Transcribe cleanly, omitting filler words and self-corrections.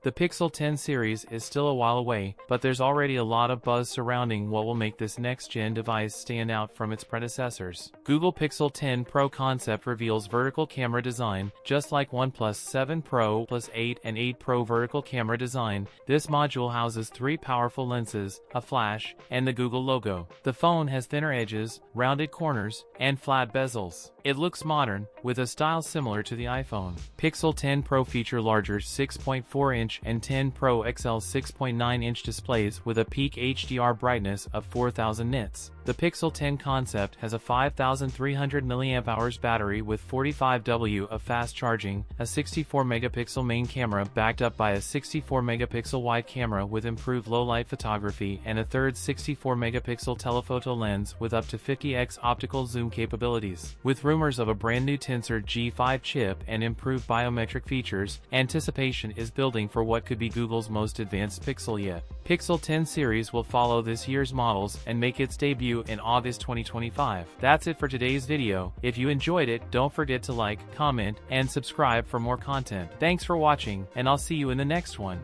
The Pixel 10 series is still a while away, but there's already a lot of buzz surrounding what will make this next-gen device stand out from its predecessors. Google Pixel 10 Pro concept reveals vertical camera design. Just like OnePlus 7 Pro Plus 8 and 8 Pro vertical camera design, this module houses 3 powerful lenses, a flash, and the Google logo. The phone has thinner edges, rounded corners, and flat bezels. It looks modern, with a style similar to the iPhone. Pixel 10 Pro feature larger 6.4-inch and 10 Pro XL 6.9-inch displays with a peak HDR brightness of 4000 nits. The Pixel 10 concept has a 5300 mAh battery with 45W of fast charging, a 64-megapixel main camera backed up by a 64-megapixel wide camera with improved low-light photography, and a third 64-megapixel telephoto lens with up to 50x optical zoom capabilities. With rumors of a brand new Tensor G5 chip and improved biometric features, anticipation is building for what could be Google's most advanced Pixel yet. Pixel 10 series will follow this year's models and make its debut in August 2025. That's it for today's video. If you enjoyed it, don't forget to like, comment, and subscribe for more content. Thanks for watching, and I'll see you in the next one.